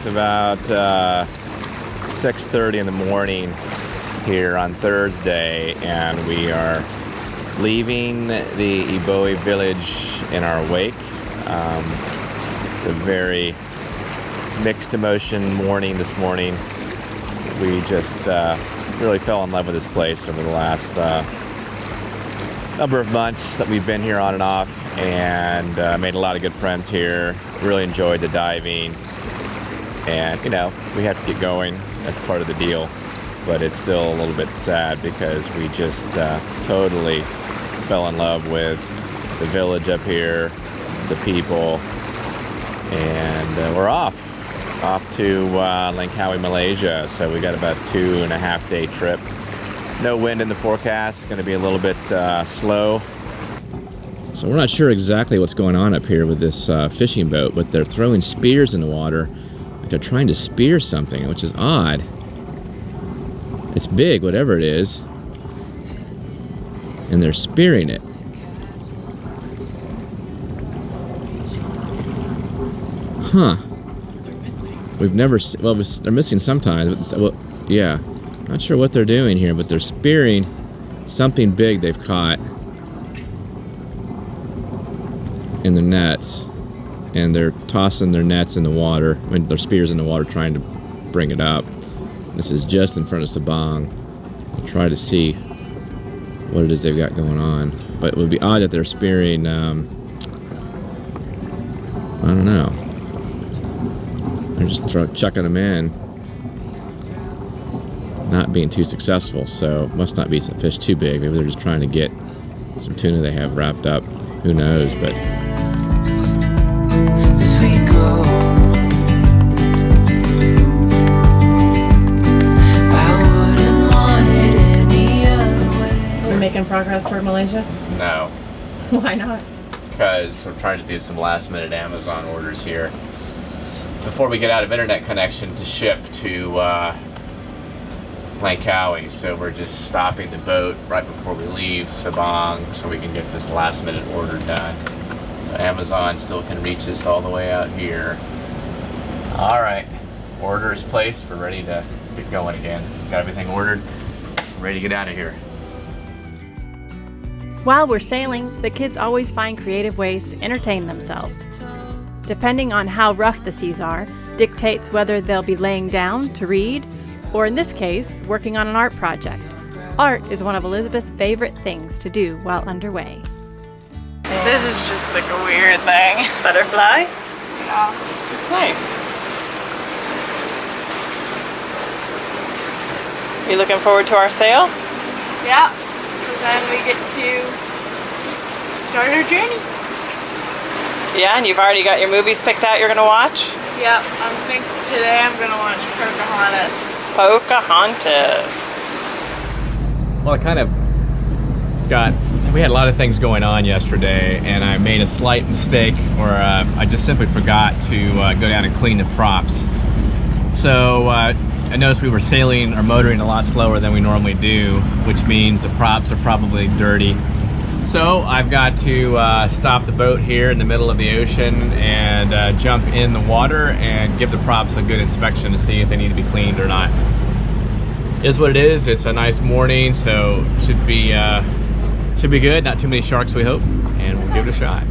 It's about 6:30 in the morning here on Thursday, and we are leaving the Iboe village in our wake. It's a very mixed emotion morning this morning. We just really fell in love with this place over the last number of months that we've been here on and off, and made a lot of good friends here. Really enjoyed the diving, and you know, we have to get going. That's part of the deal, but it's still a little bit sad because we just totally fell in love with the village up here, the people, and we're off to Langkawi, Malaysia. So we got about 2.5 day trip. No wind in the forecast, going to be a little bit slow. So we're not sure exactly what's going on up here with this fishing boat, but they're throwing spears in the water. Like they're trying to spear something, which is odd. It's big, whatever it is. And they're spearing it. Huh. We've never, well, they're missing sometimes. Well, yeah. Not sure what they're doing here, but they're spearing something big they've caught in the nets, and they're tossing their nets in the water, I mean, their spears in the water, trying to bring it up. This is just in front of Sabang. I'll try to see what it is they've got going on, but it would be odd that they're spearing. I don't know. They're just chucking them in. Not being too successful, so must not be some fish too big. Maybe they're just trying to get some tuna they have wrapped up. Who knows? But as we go, I wouldn't want it any other way. You're making progress for Malaysia? no, Why not? because we're trying to do some last-minute Amazon orders here before we get out of internet connection to ship to Langkawi. So we're just stopping the boat right before we leave Sabang so we can get this last-minute order done. So Amazon still can reach us all the way out here. All right, order is placed. We're ready to get going again. Got everything ordered. Ready to get out of here. While we're sailing, the kids always find creative ways to entertain themselves. Depending on how rough the seas are, dictates whether they'll be laying down to read, or in this case, working on an art project. Art is one of Elizabeth's favorite things to do while underway. This is just like a weird thing. Butterfly? Yeah. It's nice. You looking forward to our sail? Yeah, because then we get to start our journey. Yeah, and you've already got your movies picked out you're gonna watch? Yep, I think today I'm gonna watch Pocahontas. Pocahontas. Well, I kind of we had a lot of things going on yesterday, and I made a slight mistake, or I just simply forgot to go down and clean the props. So I noticed we were sailing or motoring a lot slower than we normally do, which means the props are probably dirty. So I've got to stop the boat here in the middle of the ocean and jump in the water and give the props a good inspection to see if they need to be cleaned or not. Is what it is. It's a nice morning, so should be good. Not too many sharks, we hope, and we'll give it a shot.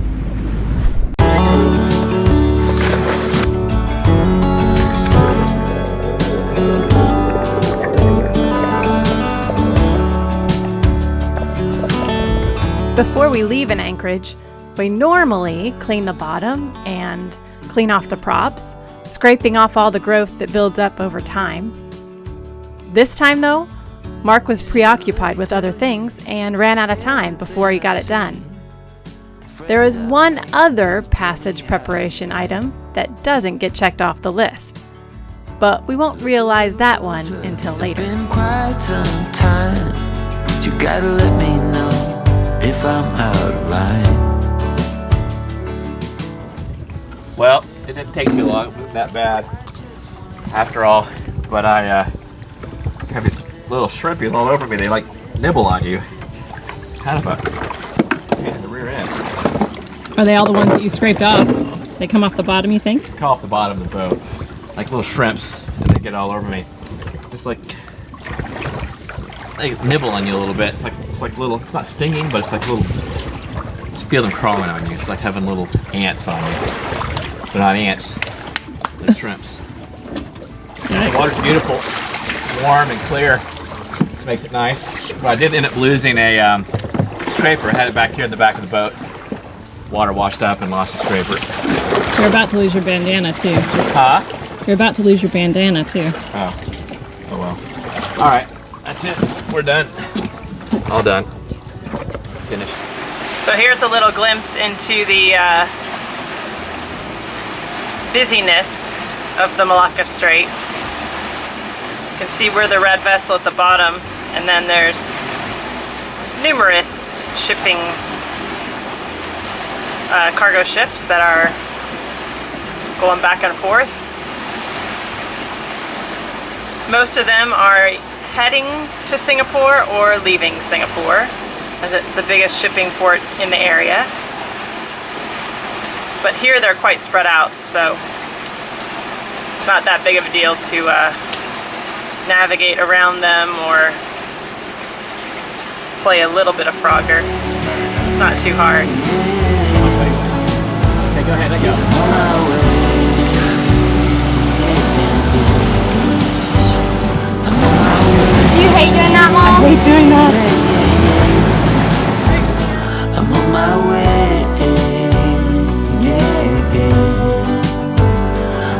Before we leave in Anchorage, we normally clean the bottom and clean off the props, scraping off all the growth that builds up over time. This time though, Mark was preoccupied with other things and ran out of time before he got it done. There is one other passage preparation item that doesn't get checked off the list, but we won't realize that one until later. It's been quite some time, but you gotta let me know if I'm out of line. Well, it didn't take too long. It wasn't that bad after all, but I have these little shrimpies all over me. They like nibble on you. Kind of a pain in the rear end. Are they all the ones that you scraped off? They come off the bottom, you think? Come off the bottom of the boat. like little shrimps, and they get all over me. Just like they nibble on you a little bit. It's like little. It's not stinging, but it's like little. Just feel them crawling on you. It's like having little ants on you. They're not ants. They're shrimps. The water's beautiful, warm and clear. Which makes it nice. But I did end up losing a scraper. I had it back here in the back of the boat. Water washed up and lost the scraper. You're about to lose your bandana too. Huh? You're about to lose your bandana too. Oh well. All right, that's it. We're done. All done. Finished. So here's a little glimpse into the busyness of the Malacca Strait. You can see we're the red vessel at the bottom, and then there's numerous shipping cargo ships that are going back and forth. Most of them are heading to Singapore or leaving Singapore, as it's the biggest shipping port in the area. But here they're quite spread out, so it's not that big of a deal to navigate around them or play a little bit of Frogger. It's not too hard. Okay, go ahead, let go. Do you hate doing that, Mom? I hate doing that. I'm on my way. Yeah, yeah.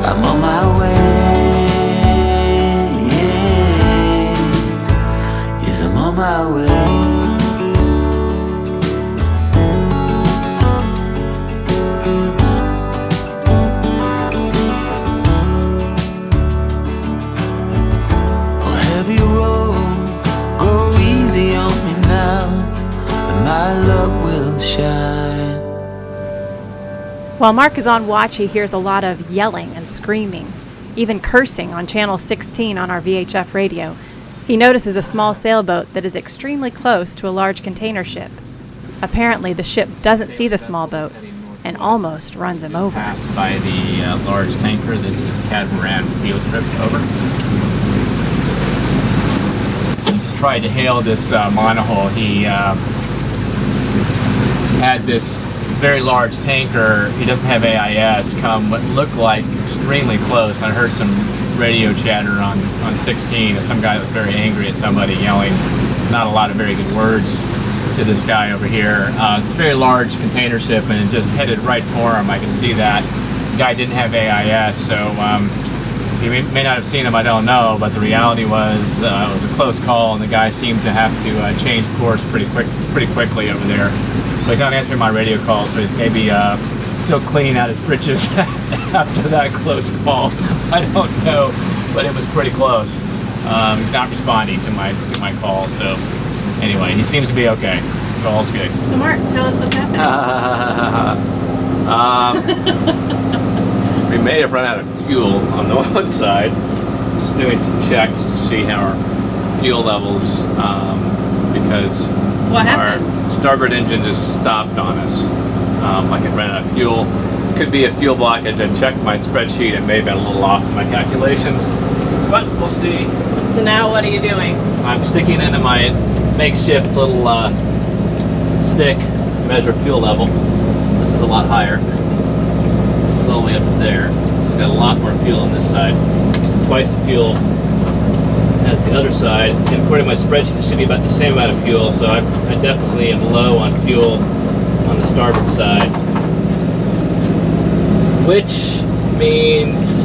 I'm on my way. Yeah. Yes, I'm on my way. Oh, heavy road, go easy on me now, and my love will shine. While Mark is on watch, he hears a lot of yelling and screaming, even cursing on channel 16 on our VHF radio. He notices a small sailboat that is extremely close to a large container ship. Apparently, the ship doesn't see the small boat and almost runs him over. Passed by the large tanker. This is catamaran field trip. Over. He just tried to hail this monohull. He had this very large tanker. He doesn't have AIS. Come what looked like extremely close. I heard some radio chatter on 16. Some guy was very angry at somebody yelling not a lot of very good words to this guy over here. It's a very large container ship and it just headed right for him. I can see that. The guy didn't have AIS, so he may not have seen him, I don't know, but the reality was it was a close call and the guy seemed to have to change course pretty quickly over there. But he's not answering my radio call, so he's maybe still cleaning out his britches after that close call. I don't know, but it was pretty close. He's not responding to my call, so anyway, he seems to be okay. So all's good. So Mark, tell us what's happening. We may have run out of fuel on the one side. Just doing some checks to see how our fuel levels, because What our happened? starboard engine just stopped on us. Like it ran out of fuel. Could be a fuel blockage. I checked my spreadsheet. It may have been a little off in my calculations, but we'll see. So now what are you doing? I'm sticking into my makeshift little stick to measure fuel level. This is a lot higher. This is all the way up there. It's got a lot more fuel on this side. Twice the fuel as the other side. And according to my spreadsheet, it should be about the same amount of fuel. So I definitely am low on fuel on the starboard side, which means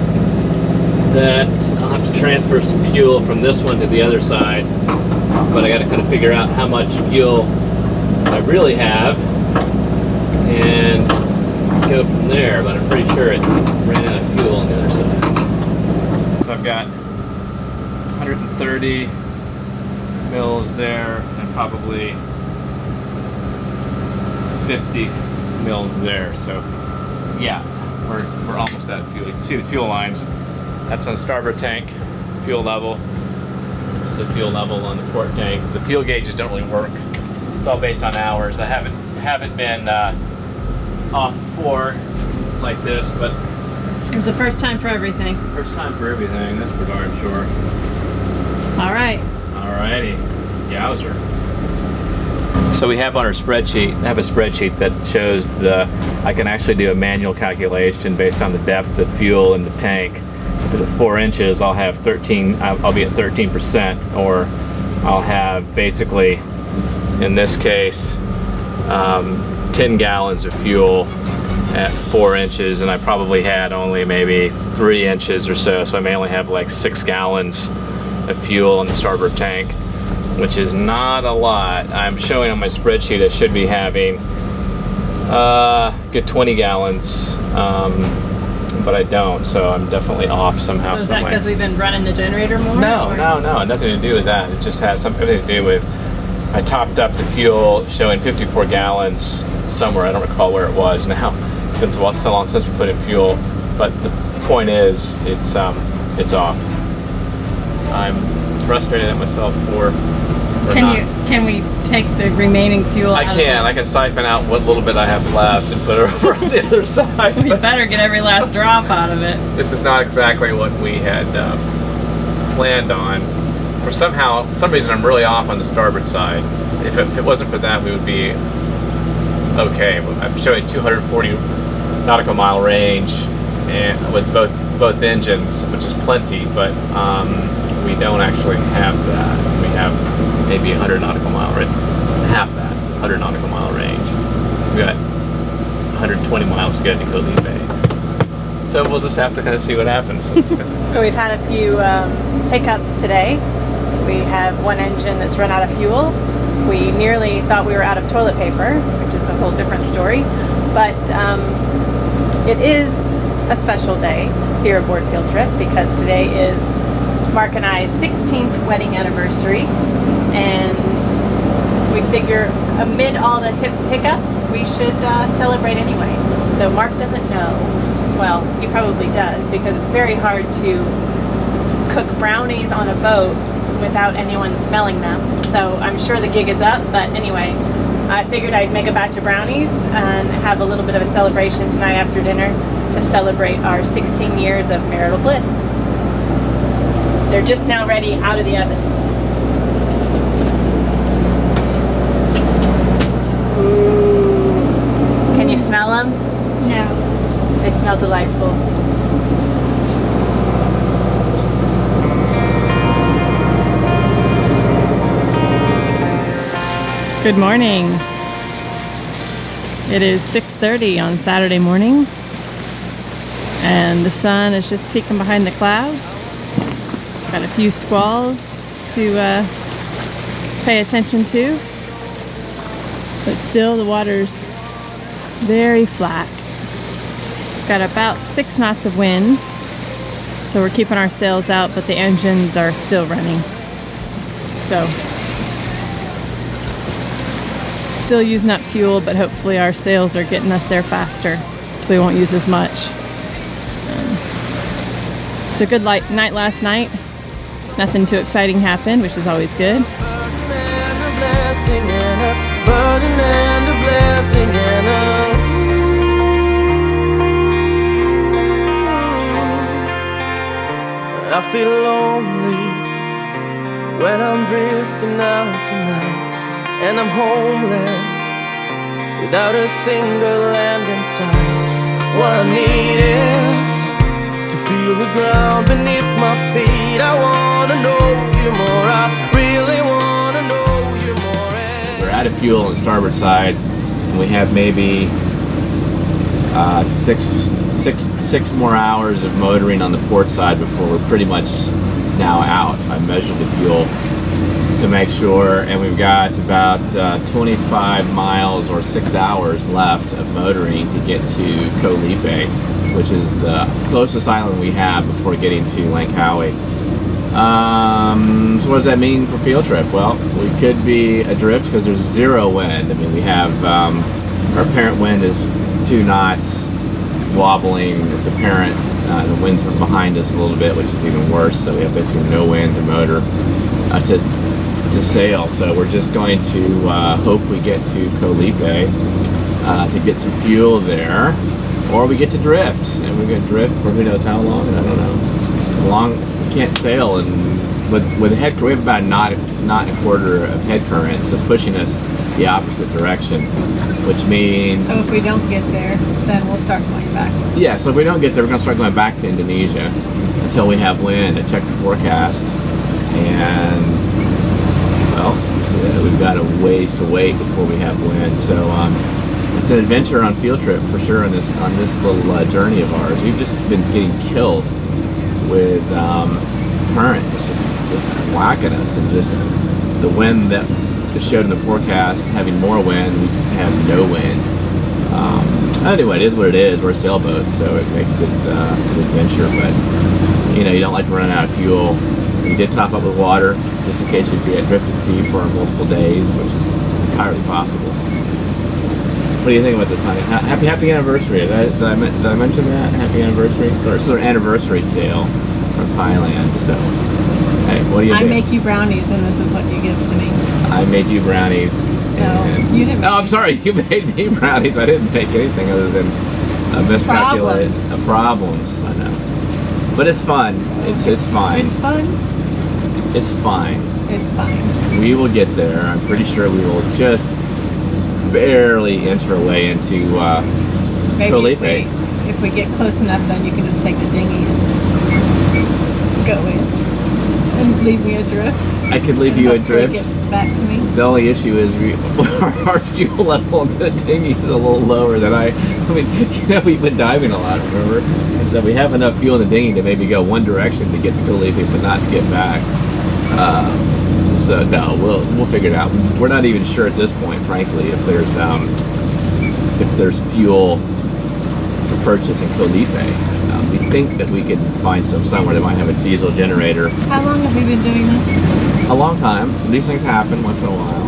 that I'll have to transfer some fuel from this one to the other side, but I got to kind of figure out how much fuel I really have and go from there, but I'm pretty sure it ran out of fuel on the other side. So I've got 130 mils there and probably 50 mils there, so yeah, we're almost out of fuel. You can see the fuel lines. That's on the starboard tank, fuel level. This is the fuel level on the port tank. The fuel gauges don't really work. It's all based on hours. I haven't been off before like this, but It was the first time for everything. First time for everything, that's for darn sure. All right. Alrighty, yowzer. So we have on our spreadsheet, I have a spreadsheet that shows I can actually do a manual calculation based on the depth of fuel in the tank. If it's at 4 inches, I'll have I'll be at 13%, or I'll have basically, in this case, 10 gallons of fuel at 4 inches, and I probably had only maybe 3 inches or so, so I may only have like 6 gallons of fuel in the starboard tank, which is not a lot. I'm showing on my spreadsheet I should be having good 20 gallons, but I don't, so I'm definitely off somehow. So is that because we've been running the generator more? No, nothing to do with that. It just has something to do with, I topped up the fuel showing 54 gallons somewhere. I don't recall where it was now. It's been so long since we put in fuel, but the point is, it's off. I'm frustrated at myself for Can we take the remaining fuel I out can siphon out what little bit I have left and put it over on the other side. We better get every last drop out of it. This is not exactly what we had planned on. For some reason I'm really off on the starboard side. If it wasn't for that, we would be okay. I'm showing 240 nautical mile range and with both engines, which is plenty, but we don't actually have that. We have maybe 100 nautical mile range, half that, 100 nautical mile range. We got 120 miles to get to Khalid Bay. So we'll just have to kind of see what happens. So we've had a few hiccups today. We have one engine that's run out of fuel. We nearly thought we were out of toilet paper, which is a whole different story. But it is a special day here aboard Field Trip because today is Mark and I's 16th wedding anniversary, and we figure amid all the hiccups we should celebrate anyway. So Mark doesn't know. Well, he probably does, because it's very hard to cook brownies on a boat without anyone smelling them. So I'm sure the gig is up, but anyway, I figured I'd make a batch of brownies and have a little bit of a celebration tonight after dinner to celebrate our 16 years of marital bliss. They're just now ready out of the oven. Ooh. Can you smell them? No. They smell delightful. Good morning. It is 6:30 on Saturday morning, and the sun is just peeking behind the clouds. Got a few squalls to pay attention to, but still the water's very flat. Got about 6 knots of wind, so we're keeping our sails out, but the engines are still running. So still using up fuel, but hopefully our sails are getting us there faster, so we won't use as much. It's a good night last night. Nothing too exciting happened, which is always good. I feel lonely when I'm drifting out tonight, and I'm homeless without a single land in sight. What I need is to feel the ground beneath my feet. I wanna know you more, I really wanna know you more. We're out of fuel on the starboard side, and we have maybe six more hours of motoring on the port side before we're pretty much now out. I measured the fuel to make sure, and we've got about 25 miles or 6 hours left of motoring to get to Khalid Bay, which is the closest island we have before getting to Langkawi. So what does that mean for Field Trip? Well, we could be adrift because there's zero wind. I mean, we have our apparent wind is 2 knots, wobbling. It's apparent the wind's from behind us a little bit, which is even worse. So we have basically no wind to motor to sail. So we're just going to hope we get to Khalid Bay to get some fuel there. or we get to drift, and we're going to drift for who knows how long. I don't know. Long, we can't sail, and with head current, we have about a knot and a quarter of head current, so it's pushing us the opposite direction, which means. So if we don't get there, then we'll start going back. Yeah, so if we don't get there, we're going to start going back to Indonesia until we have wind. I checked the forecast, and well, yeah, we've got a ways to wait before we have wind. So it's an adventure on field trip for sure on this little journey of ours. We've just been getting killed with current. It's just whacking us, and just the wind that is showed in the forecast having more wind. We have no wind. Anyway, it is what it is. We're a sailboat, so it makes it an adventure. But you don't like to run out of fuel. We did top up with water just in case we'd be at drift at sea for multiple days, which is entirely possible. What do you think about this, honey? Happy anniversary. Did I mention that? Happy anniversary. So this is our anniversary sail from Thailand. So, hey, what do you do? I make you brownies, and this is what you give to me. I made you brownies. No, you didn't. No, I'm sorry. You made me brownies. I didn't make anything other than miscalculated problems. I know, but it's fun. It's fine. It's fun. It's fine. It's fine. We will get there. I'm pretty sure we will just barely inch our way into Maybe if we get close enough, then you can just take the dinghy and go in and leave me adrift. I could leave you adrift. Get back to me. The only issue is our fuel level on the dinghy is a little lower than I mean, we've been diving a lot, remember? And so we have enough fuel in the dinghy to maybe go one direction to get to Kalihi, but not to get back. So no, we'll figure it out. We're not even sure at this point, frankly, if there's fuel to purchase in Kalihi. We think that we could find some somewhere that might have a diesel generator. How long have we been doing this? A long time. These things happen once in a while.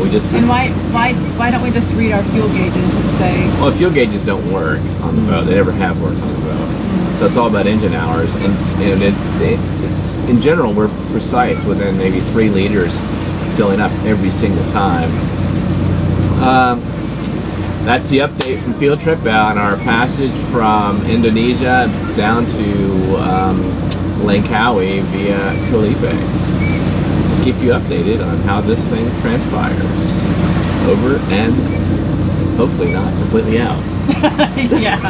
We just. And why don't we just read our fuel gauges and say? Well, fuel gauges don't work on the boat. They never have worked on the boat. So it's all about engine hours, and in general, we're precise within maybe 3 liters filling up every single time. That's the update from Field Trip on our passage from Indonesia down to Langkawi via Pulau Weh. To keep you updated on how this thing transpires. Over and hopefully not completely out. Yeah.